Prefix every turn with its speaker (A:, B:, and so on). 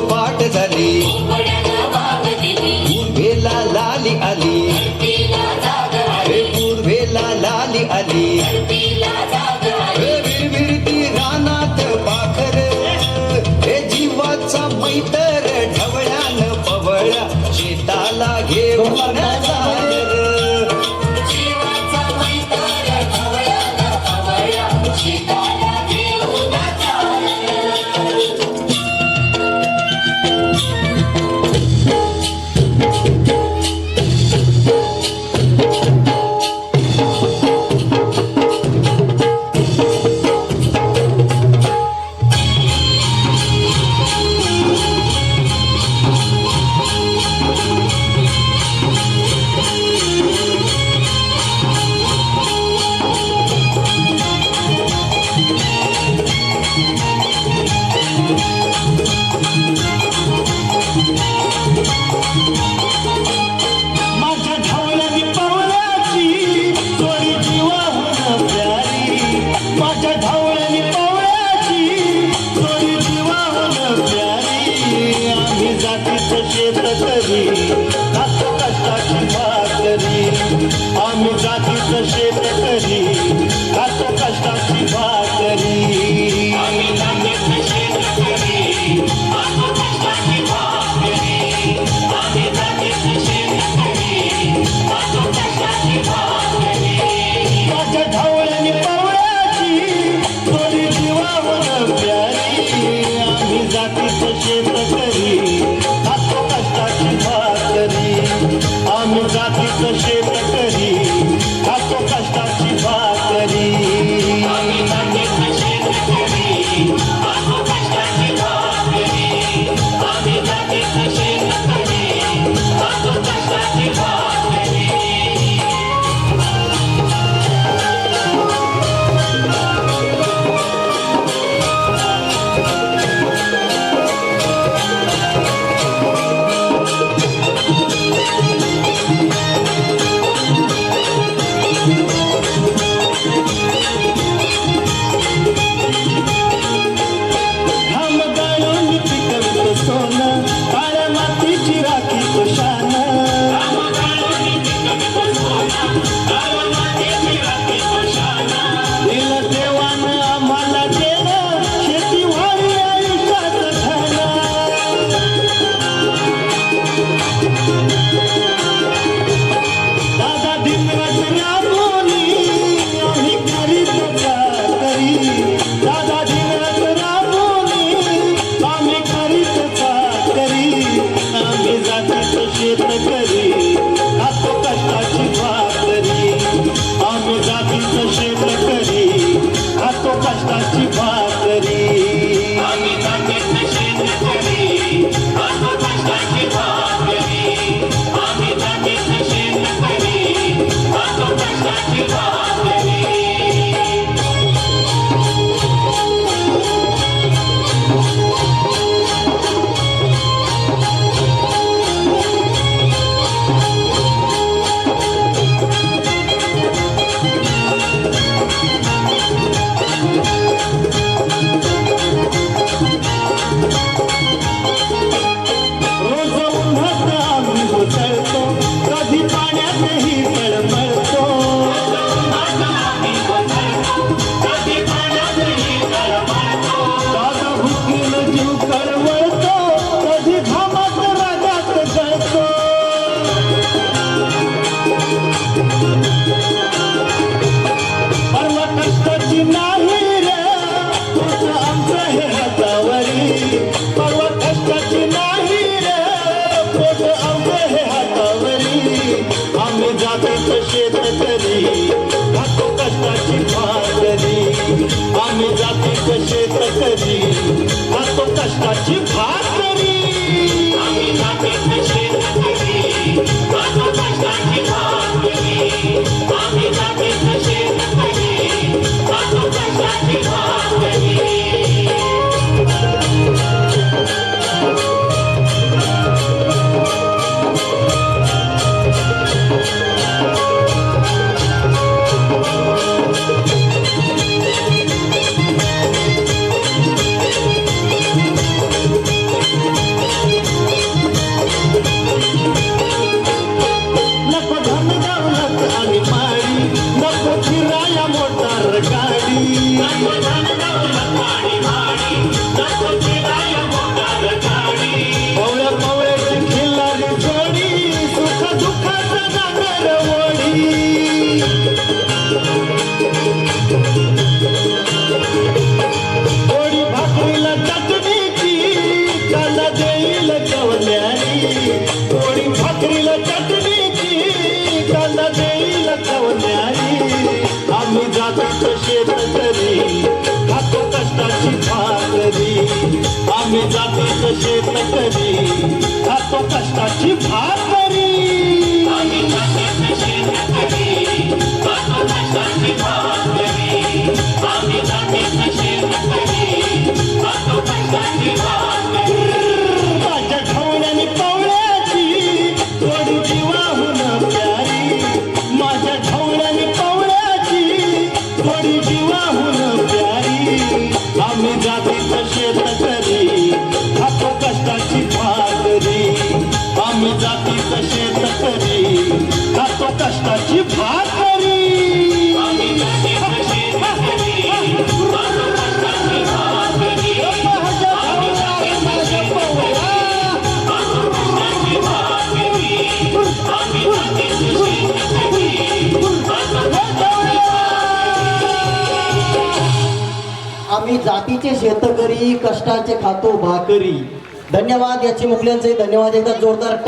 A: पाठ झाली पूर्वेला लाली आली रे पूर्वेला लाली आली विरविरती रानात पाखर हे जीवाचा मैतर ढवळ्यान पवळ्या शेताला घेऊन जाणार
B: आम्ही जातीचं शेतकरी खातो कष्टाची भाकरी आम्ही जातीचं शेतकरी खातो कष्टाची भाकरी आम्ही जातीचं शेतकरी खातो कष्टाची भाकरी माझ्या ढवळ्याने पवळ्याची थोडी जीवावर प्यारी आम्ही जातीचं शेतकरी खातो कष्टाची भाकरी आम्ही जातीचं शेतकरी खातो कष्टाची भाकरी आम्ही जातीचं शेतकरी खातो कष्टाची भाकरी आम्ही जातीचं शेतकरी खातो कष्टाची भाकरी शेतकरी खातो कष्टाची भाकरी आम्ही जातीचं शेतकरी खातो कष्टाची भाकरी आम्ही जातीचं शेतकरी खातो कष्टाची भाकरी जातीचं शेतकरी खातो कष्टाची भाकरी आम्ही जातीचं शेतकरी खातो कष्टाची भाकरी आम्ही जातीचं शेतकरी खातो कष्टाची भाकरी माझ्या ढवळ्याने पवळ्याची थोडी जीवाहून प्यारी माझ्या ढवळ्याने पवळ्याची थोडी जीवाहून प्यारी आम्ही जातीचं शेतकरी खातो कष्टाची भाकरी आम्ही जातीचं शेतकरी खातो कष्टाची भाकरी आम्ही जातीचं शेतकरी खातो कष्टाची भाकरी आम्ही जातीचं शेतकरी खातो कष्टाची भाकरी आम्ही जातीचं शेतकरी खातो कष्टाची
C: आम्ही जातीचे शेतकरी कष्टाचे खातो भाकरी. धन्यवाद. याची मुकल्यांचे धन्यवाद. एकदा जोरदार